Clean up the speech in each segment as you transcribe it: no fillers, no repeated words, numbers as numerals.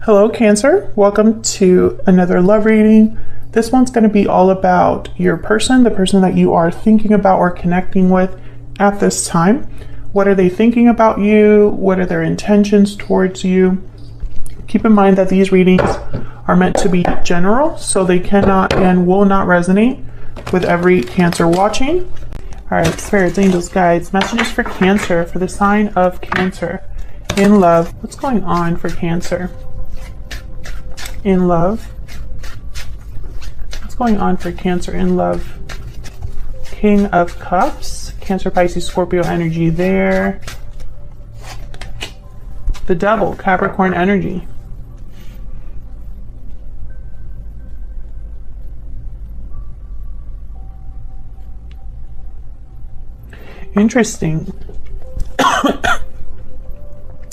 Hello, Cancer. Welcome to another love reading. This one's going to be all about your person, the person that you are thinking about or connecting with at this time. What are they thinking about you? What are their intentions towards you? Keep in mind that these readings are meant to be general, so they cannot and will not resonate with every Cancer watching. All right, spirits, angels, guides, messages for Cancer, for the sign of Cancer. In love, what's going on for Cancer? In love, what's going on for Cancer in love? King of Cups, Cancer, Pisces, Scorpio energy there. The Devil, Capricorn energy. Interesting.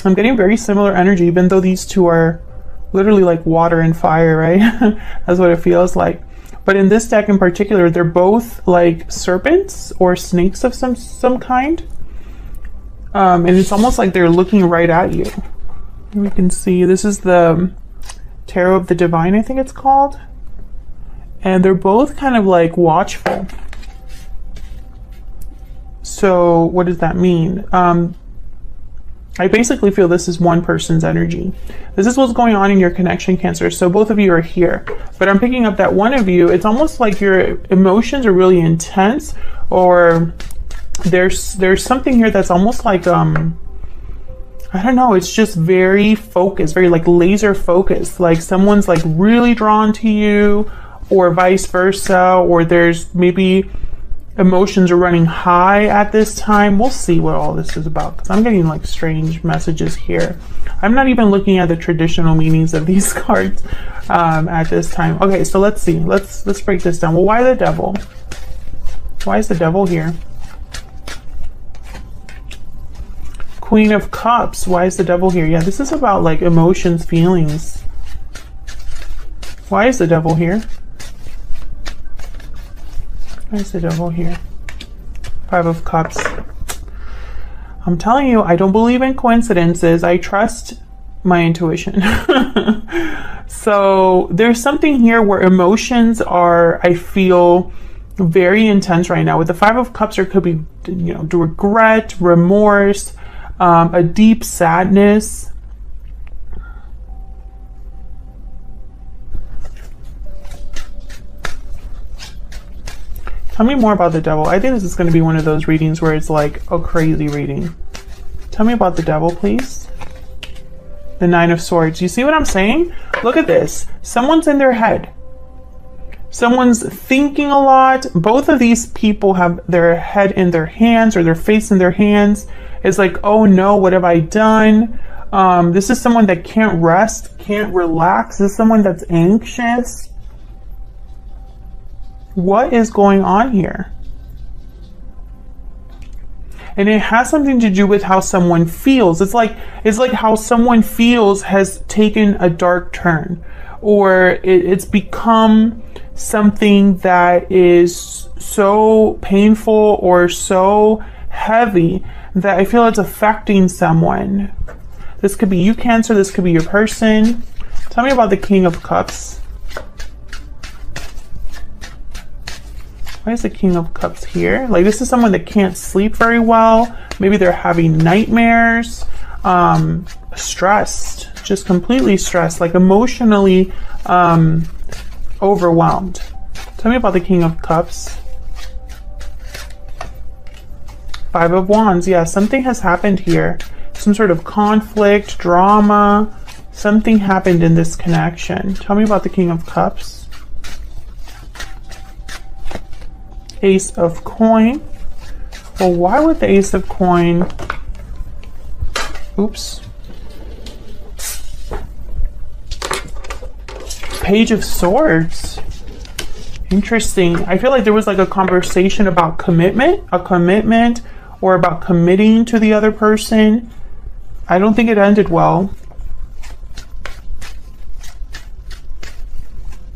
I'm getting very similar energy, even though these two are literally like water and fire, right? That's what it feels like. But in this deck in particular, they're both like serpents or snakes of some kind. And it's almost like they're looking right at you. We can see this is the Tarot of the Divine, I think it's called. And they're both kind of like watchful. So what does that mean? I basically feel this is one person's energy. This is what's going on in your connection, Cancer. So both of you are here, but I'm picking up that one of you, it's almost like your emotions are really intense, or there's something here that's almost like, I don't know, it's just very focused, very like laser focused. Like someone's like really drawn to you, or vice versa, or there's maybe emotions are running high at this time. We'll see what all this is about, because I'm getting like strange messages here. I'm not even looking at the traditional meanings of these cards at this time. Okay, so let's see. Let's break this down. Well, why the Devil? Why is the Devil here? Queen of Cups. Why is the Devil here? Yeah, this is about like emotions, feelings. Why is the Devil here? Why is the Devil here? Five of Cups. I'm telling you, I don't believe in coincidences. I trust my intuition. So there's something here where emotions are, I feel, very intense right now. With the Five of Cups, there could be, you know, regret, remorse, a deep sadness. Tell me more about the Devil. I think this is going to be one of those readings where it's like a crazy reading. Tell me about the Devil, please. The Nine of Swords. You see what I'm saying? Look at this. Someone's in their head. Someone's thinking a lot. Both of these people have their head in their hands, or their face in their hands. It's like, oh no, what have I done? This is someone that can't rest, can't relax. This is someone that's anxious. What is going on here? And it has something to do with how someone feels. It's like how someone feels has taken a dark turn, or it's become something that is so painful or so heavy that I feel it's affecting someone. This could be you, Cancer. This could be your person. Tell me about the King of Cups. Why is the King of Cups here? Like, this is someone that can't sleep very well. Maybe they're having nightmares, stressed, just completely stressed, like emotionally overwhelmed. Tell me about the King of Cups. Five of Wands. Yeah, something has happened here. Some sort of conflict, drama. Something happened in this connection. Tell me about the King of Cups. Ace of Coin. Well, why would the Ace of Coin... Oops. Page of Swords. Interesting. I feel like there was like a conversation about commitment, or about committing to the other person. I don't think it ended well.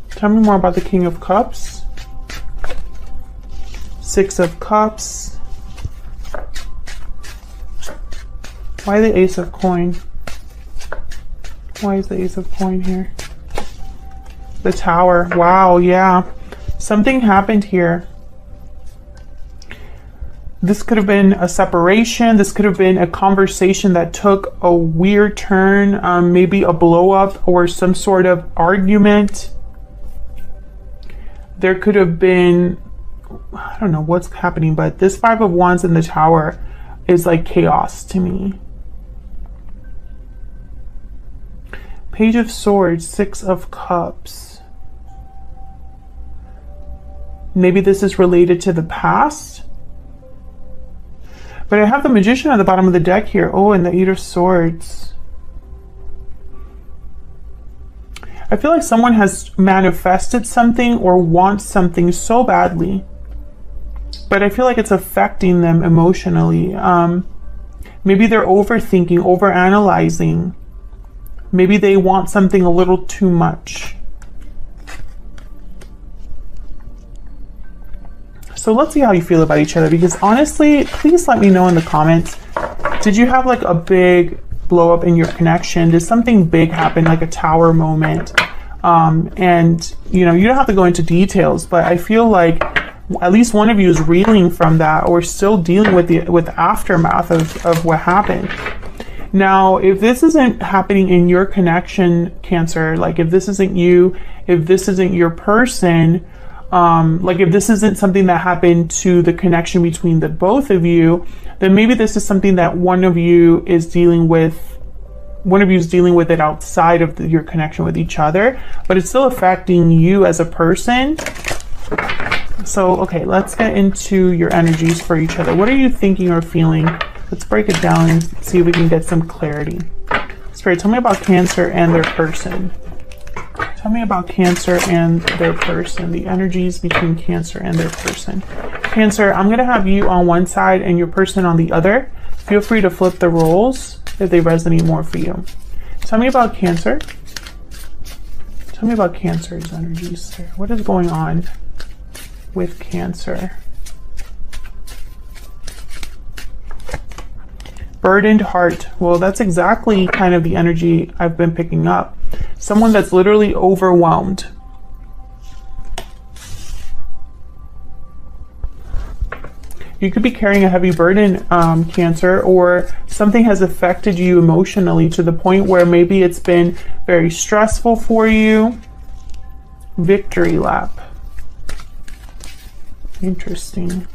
Tell me more about the King of Cups. Six of Cups. Why the Ace of Coin? Why is the Ace of Coin here? The Tower. Wow, yeah. Something happened here. This could have been a separation. This could have been a conversation that took a weird turn, maybe a blow up or some sort of argument. There could have been, I don't know what's happening, but this Five of Wands in the Tower is like chaos to me. Page of Swords, Six of Cups. Maybe this is related to the past. But I have the Magician at the bottom of the deck here. Oh, and the Eight of Swords. I feel like someone has manifested something or wants something so badly, but I feel like it's affecting them emotionally. Maybe they're overthinking, overanalyzing. Maybe they want something a little too much. So let's see how you feel about each other, because honestly, please let me know in the comments. Did you have like a big blow up in your connection? Did something big happen, like a tower moment? And you know, you don't have to go into details, but I feel like at least one of you is reeling from that, or still dealing with the aftermath of what happened. Now, if this isn't happening in your connection, Cancer, like if this isn't you, if this isn't your person, like if this isn't something that happened to the connection between the both of you, then maybe this is something that one of you is dealing with. One of you is dealing with it outside of your connection with each other, but it's still affecting you as a person. So, okay, let's get into your energies for each other. What are you thinking or feeling? Let's break it down and see if we can get some clarity. Spirit, tell me about Cancer and their person. Tell me about Cancer and their person, the energies between Cancer and their person. Cancer, I'm going to have you on one side and your person on the other. Feel free to flip the roles if they resonate more for you. Tell me about Cancer. Tell me about Cancer's energies. What is going on with Cancer? Burdened heart. Well, that's exactly kind of the energy I've been picking up. Someone that's literally overwhelmed. You could be carrying a heavy burden, Cancer, or something has affected you emotionally to the point where maybe it's been very stressful for you. Victory lap. Interesting.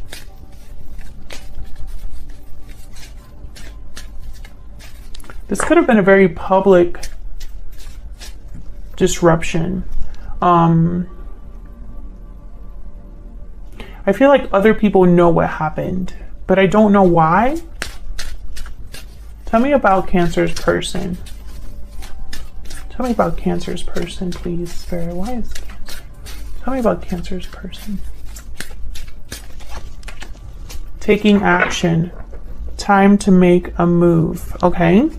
This could have been a very public disruption. I feel like other people know what happened, but I don't know why. Tell me about Cancer's person. Tell me about Cancer's person, please, Spirit. Why is Cancer? Tell me about Cancer's person. Taking action. Time to make a move. Okay.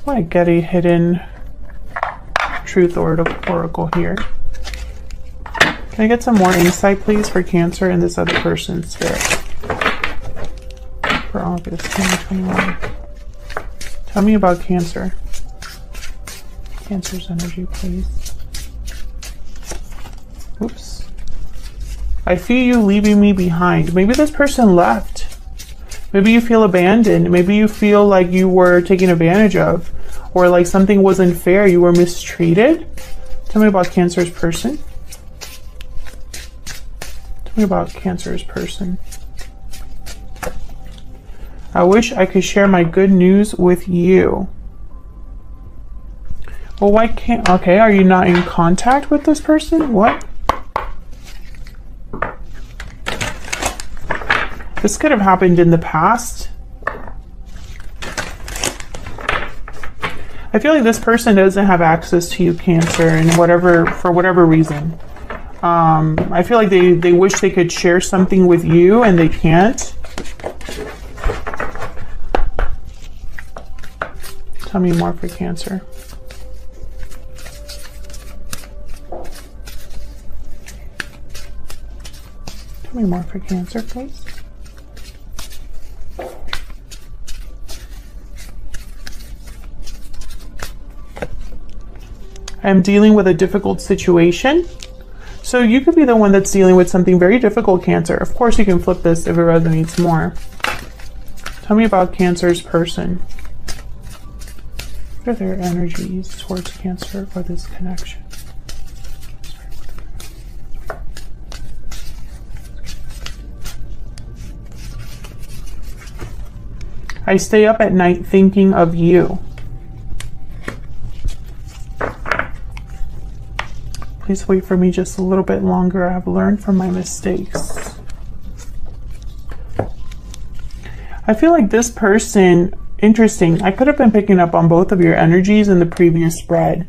I get a hidden truth oracle here. Can I get some more insight, please, for Cancer and this other person's spirit for August 2021? Tell me about Cancer. Cancer's energy, please. Oops. I feel you leaving me behind. Maybe this person left. Maybe you feel abandoned. Maybe you feel like you were taken advantage of, or like something wasn't fair. You were mistreated. Tell me about Cancer's person. Tell me about Cancer's person. I wish I could share my good news with you. Well, why can't... Okay, are you not in contact with this person? What? This could have happened in the past. I feel like this person doesn't have access to you, Cancer, and for whatever reason. I feel like they wish they could share something with you and they can't. Tell me more for Cancer. Tell me more for Cancer, please. am dealing with a difficult situation. So you could be the one that's dealing with something very difficult, Cancer. Of course, you can flip this if it resonates more. Tell me about Cancer's person. What are their energies towards Cancer for this connection? I stay up at night thinking of you. Please wait for me just a little bit longer. I have learned from my mistakes. I feel like this person, interesting, I could have been picking up on both of your energies in the previous spread,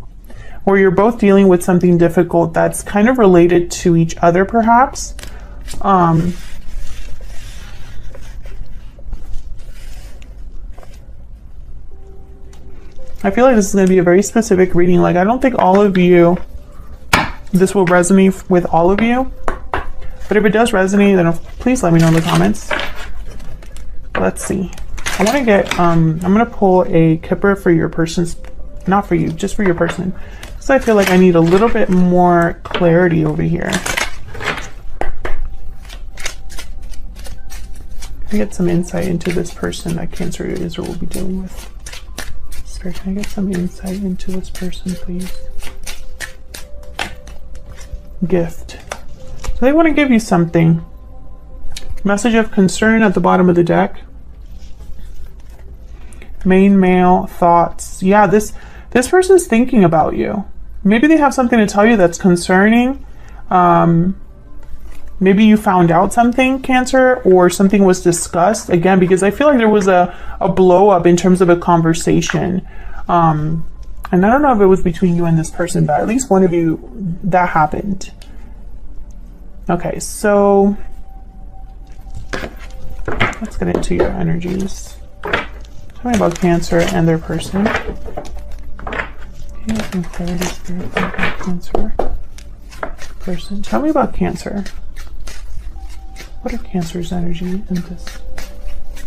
where you're both dealing with something difficult that's kind of related to each other, perhaps. I feel like this is going to be a very specific reading. Like, I don't think all of you, this will resonate with all of you. But if it does resonate, then please let me know in the comments. Let's see. I want to get, I'm going to pull a Kipper for your person's, not for you, just for your person. Because I feel like I need a little bit more clarity over here. Can I get some insight into this person that Cancer is or will be dealing with? Can I get some insight into this person, please? Gift. So they want to give you something. Message of concern at the bottom of the deck. Main male thoughts. Yeah, this person's thinking about you. Maybe they have something to tell you that's concerning. Maybe you found out something, Cancer, or something was discussed. Again, because I feel like there was a blow up in terms of a conversation. And I don't know if it was between you and this person, but at least one of you, that happened. Okay, so let's get into your energies. Tell me about Cancer and their person. Clarity, spirit, Cancer person. Tell me about Cancer. What are Cancer's energy in this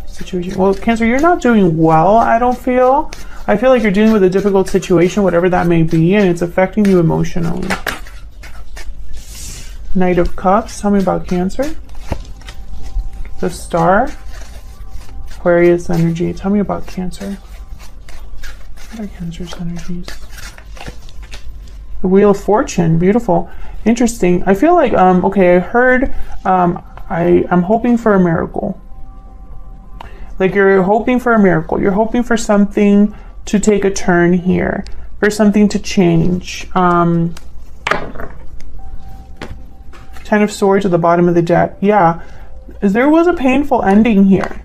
situation? Well, Cancer, you're not doing well, I don't feel. I feel like you're dealing with a difficult situation, whatever that may be, and it's affecting you emotionally. Knight of Cups, tell me about Cancer. The Star. Aquarius energy, tell me about Cancer. What are Cancer's energies? The Wheel of Fortune, beautiful. Interesting. I feel like, okay, I heard, I'm hoping for a miracle. Like, you're hoping for a miracle. You're hoping for something to take a turn here, for something to change. 10 of Swords at the bottom of the deck. Yeah, there was a painful ending here.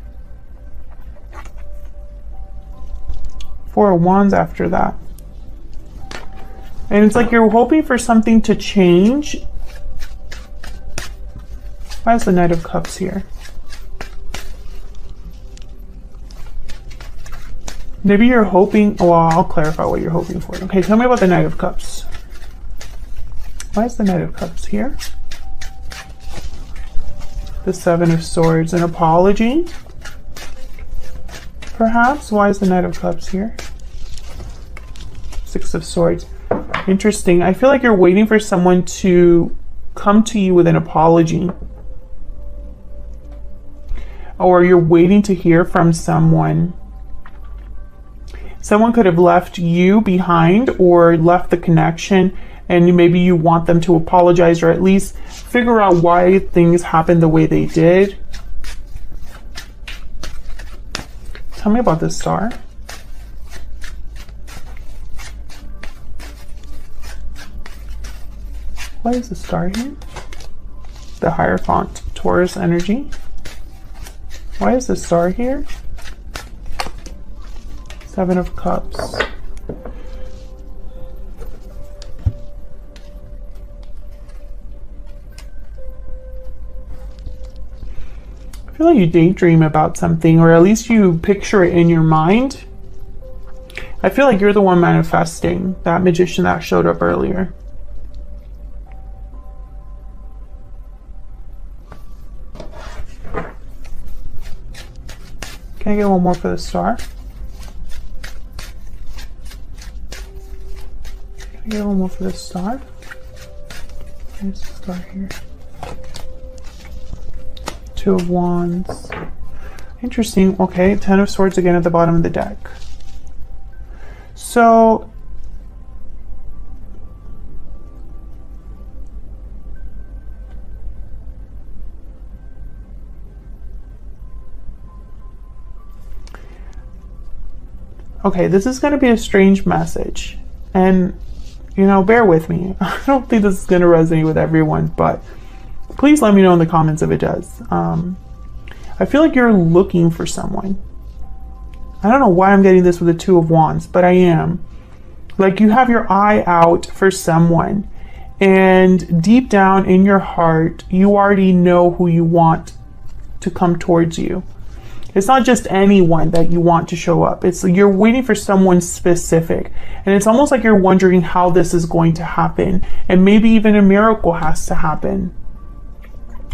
4 of Wands after that. And it's like you're hoping for something to change. Why is the Knight of Cups here? Maybe you're hoping, well, I'll clarify what you're hoping for. Okay, tell me about the Knight of Cups. Why is the Knight of Cups here? The 7 of Swords, an apology? Perhaps? Why is the Knight of Cups here? 6 of Swords. Interesting. I feel like you're waiting for someone to come to you with an apology. Or you're waiting to hear from someone. Someone could have left you behind or left the connection, and maybe you want them to apologize or at least figure out why things happened the way they did. Tell me about the Star. Why is the Star here? The Hierophant, Taurus energy. Why is the Star here? 7 of Cups. I feel like you daydream about something, or at least you picture it in your mind. I feel like you're the one manifesting that Magician that showed up earlier. Can I get one more for the Star? Can I get a little more for the star? There's the star here. Two of Wands. Interesting. Okay, Ten of Swords again at the bottom of the deck. So okay, this is going to be a strange message, and you know, bear with me. I don't think this is going to resonate with everyone, but please let me know in the comments if it does. I feel like you're looking for someone. I don't know why I'm getting this with the Two of Wands, but I am. Like, you have your eye out for someone, and deep down in your heart, you already know who you want to come towards you. It's not just anyone that you want to show up. It's you're waiting for someone specific. And it's almost like you're wondering how this is going to happen. And maybe even a miracle has to happen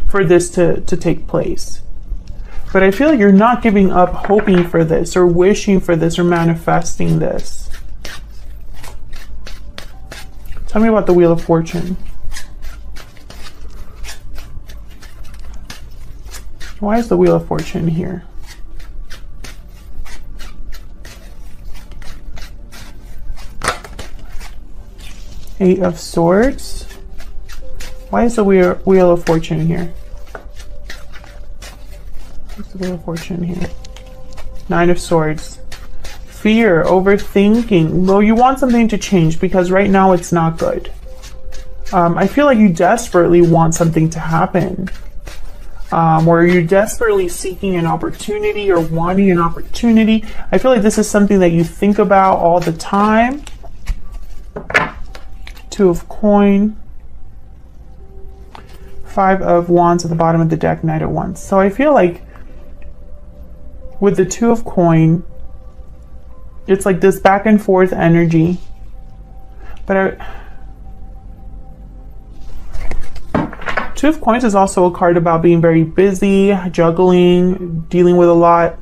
for this to take place. But I feel like you're not giving up hoping for this or wishing for this or manifesting this. Tell me about the Wheel of Fortune. Why is the Wheel of Fortune here? Eight of Swords. Why is the Wheel of Fortune here? What's the Wheel of Fortune here? Nine of Swords. Fear, overthinking. Well, you want something to change because right now it's not good. I feel like you desperately want something to happen. Or you're desperately seeking an opportunity or wanting an opportunity. I feel like this is something that you think about all the time. Two of Coin. Five of Wands at the bottom of the deck, Knight of Wands. So I feel like with the Two of Coin, it's like this back and forth energy. But Two of Coins is also a card about being very busy, juggling, dealing with a lot.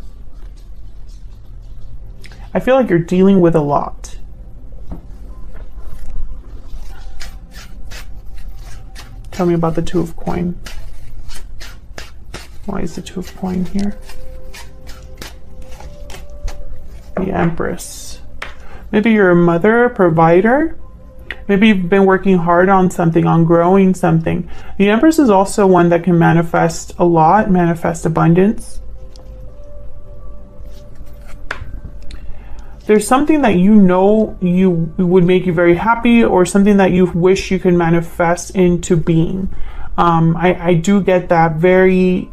I feel like you're dealing with a lot. Tell me about the Two of Coin. Why is the Two of Coin here? The Empress. Maybe you're a mother, a provider. Maybe you've been working hard on something, on growing something. The Empress is also one that can manifest a lot, manifest abundance. There's something that you know you would make you very happy, or something that you wish you could manifest into being. I do get that very,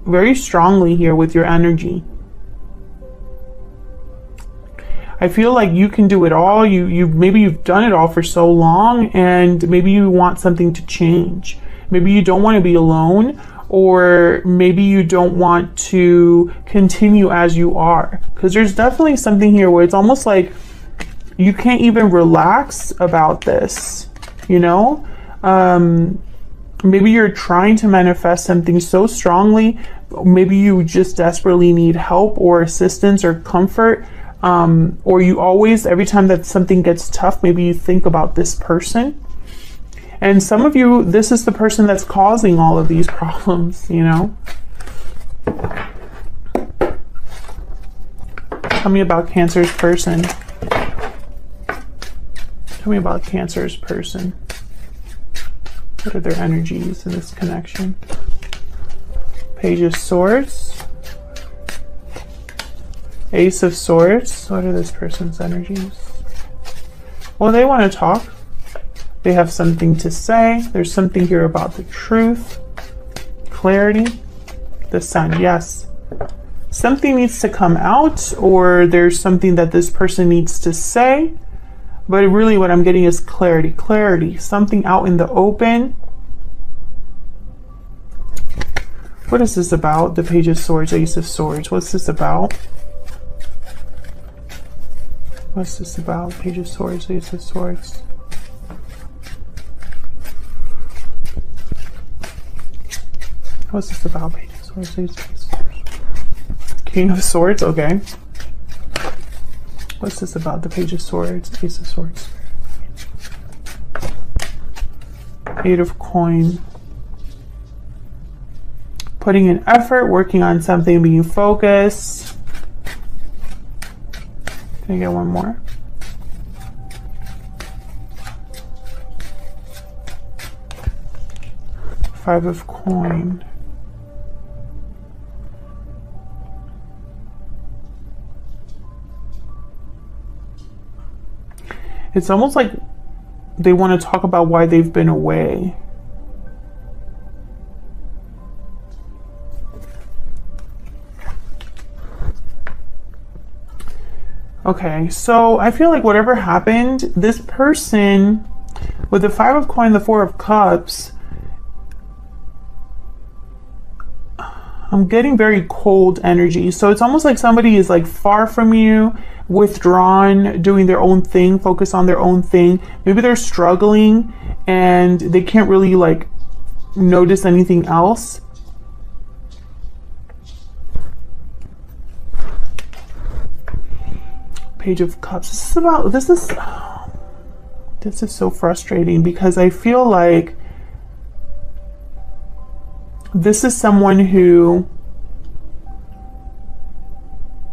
very strongly here with your energy. I feel like you can do it all. Maybe you've done it all for so long, and maybe you want something to change. Maybe you don't want to be alone, or maybe you don't want to continue as you are. Because there's definitely something here where it's almost like you can't even relax about this, you know? Maybe you're trying to manifest something so strongly. Maybe you just desperately need help or assistance or comfort. Or you always, every time that something gets tough, maybe you think about this person. And some of you, this is the person that's causing all of these problems, you know? Tell me about Cancer's person. Tell me about Cancer's person. What are their energies in this connection? Page of Swords. Ace of Swords. What are this person's energies? Well, they want to talk. They have something to say. There's something here about the truth, clarity, the Sun. Yes. Something needs to come out, or there's something that this person needs to say. But really what I'm getting is clarity. Clarity. Something out in the open. What is this about? The Page of Swords, Ace of Swords. What's this about? What's this about? Page of Swords, Ace of Swords. What's this about? Page of Swords, Ace of Swords. King of Swords, okay. What's this about? The Page of Swords, Ace of Swords. Eight of Coin. Putting in effort, working on something, being focused. Can I get one more? Five of Coin. It's almost like they want to talk about why they've been away. Okay, so I feel like whatever happened, this person with the Five of Coin, the Four of Cups, I'm getting very cold energy. So it's almost like somebody is like far from you, withdrawn, doing their own thing, focus on their own thing. Maybe they're struggling and they can't really like notice anything else. Page of Cups. This is so frustrating because I feel like this is someone who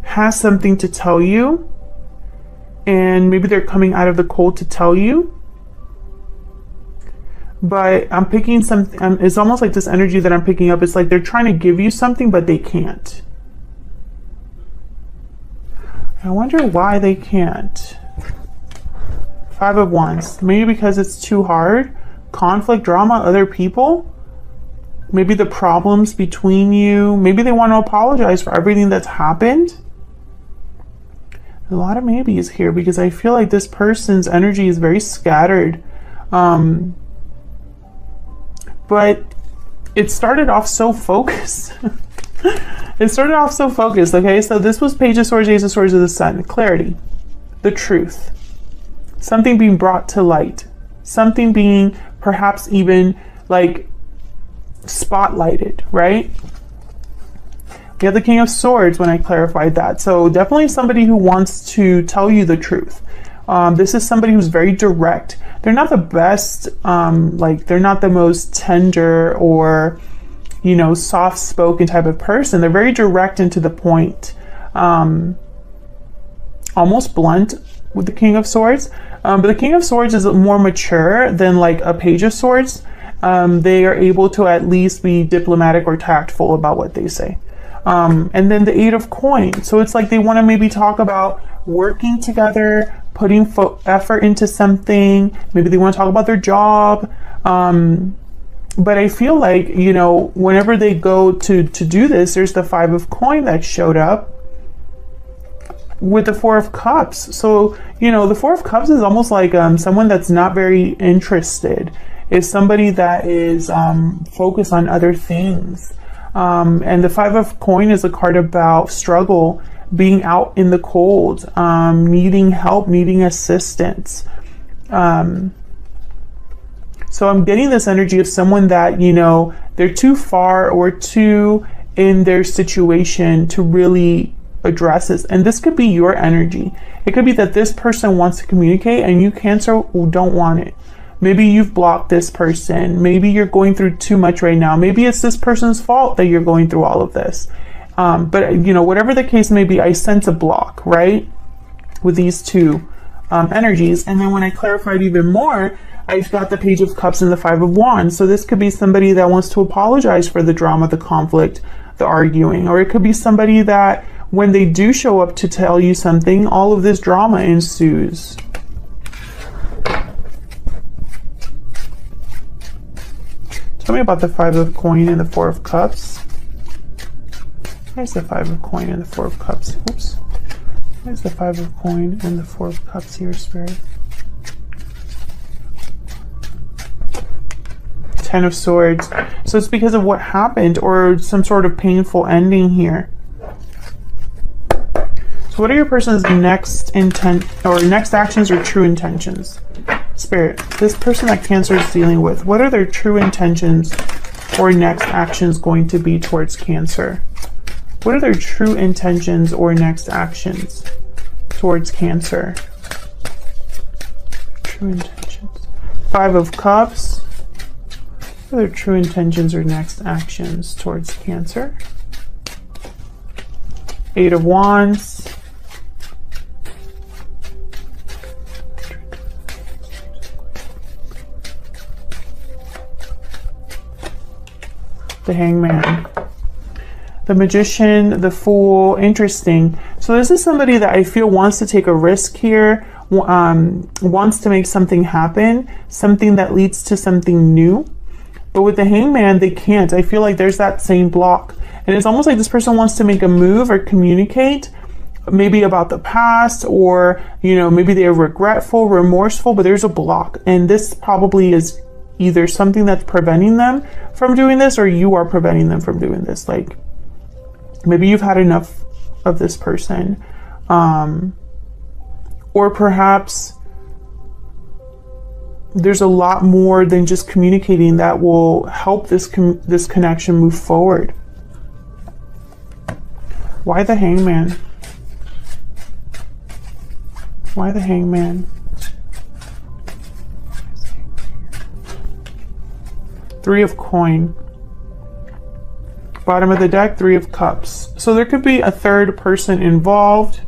has something to tell you, and maybe they're coming out of the cold to tell you. But I'm picking something, it's almost like this energy that I'm picking up. It's like they're trying to give you something, but they can't. I wonder why they can't. Five of Wands. Maybe because it's too hard. Conflict, drama, other people. Maybe the problems between you. Maybe they want to apologize for everything that's happened. A lot of maybes here because I feel like this person's energy is very scattered. But it started off so focused. It started off so focused, okay? So this was Page of Swords, Ace of Swords of the Sun. Clarity, the truth, something being brought to light, something being perhaps even like spotlighted, right? We have the King of Swords when I clarified that. So definitely somebody who wants to tell you the truth. This is somebody who's very direct. They're not the best, like they're not the most tender or, you know, soft-spoken type of person. They're very direct and to the point, almost blunt with the King of Swords. But the King of Swords is more mature than like a Page of Swords. They are able to at least be diplomatic or tactful about what they say. And then the Eight of Coins. So it's like they want to maybe talk about working together, putting effort into something. Maybe they want to talk about their job. But I feel like, you know, whenever they go to do this, there's the Five of Coins that showed up with the Four of Cups. So, you know, the Four of Cups is almost like someone that's not very interested. It's somebody that is focused on other things. And the Five of Coins is a card about struggle, being out in the cold, needing help, needing assistance. So I'm getting this energy of someone that, you know, they're too far or too in their situation to really address this. And this could be your energy. It could be that this person wants to communicate and you, Cancer, don't want it. Maybe you've blocked this person. Maybe you're going through too much right now. Maybe it's this person's fault that you're going through all of this. But, you know, whatever the case may be, I sense a block, right? With these two energies. And then when I clarified even more, I've got the Page of Cups and the Five of Wands. So this could be somebody that wants to apologize for the drama, the conflict, the arguing. Or it could be somebody that when they do show up to tell you something, all of this drama ensues. Tell me about the Five of Coins and the Four of Cups. There's the Five of Coins and the Four of Cups. Oops. There's the Five of Coins and the Four of Cups here, Spirit. Ten of Swords. So it's because of what happened or some sort of painful ending here. So what are your person's next intent or next actions or true intentions? Spirit, this person that Cancer is dealing with, what are their true intentions or next actions going to be towards Cancer? What are their true intentions or next actions towards Cancer? True intentions. Five of Cups. What are their true intentions or next actions towards Cancer? Eight of Wands. The Hangman. The Magician, the Fool. Interesting. So this is somebody that I feel wants to take a risk here, wants to make something happen, something that leads to something new. But with the Hangman, they can't. I feel like there's that same block. And it's almost like this person wants to make a move or communicate, maybe about the past, or, you know, maybe they're regretful, remorseful, but there's a block. And this probably is either something that's preventing them from doing this, or you are preventing them from doing this. Like, maybe you've had enough of this person. Or perhaps there's a lot more than just communicating that will help this connection move forward. Why the Hangman? Why the Hangman? Three of Coin. Bottom of the deck, Three of Cups. So there could be a third person involved.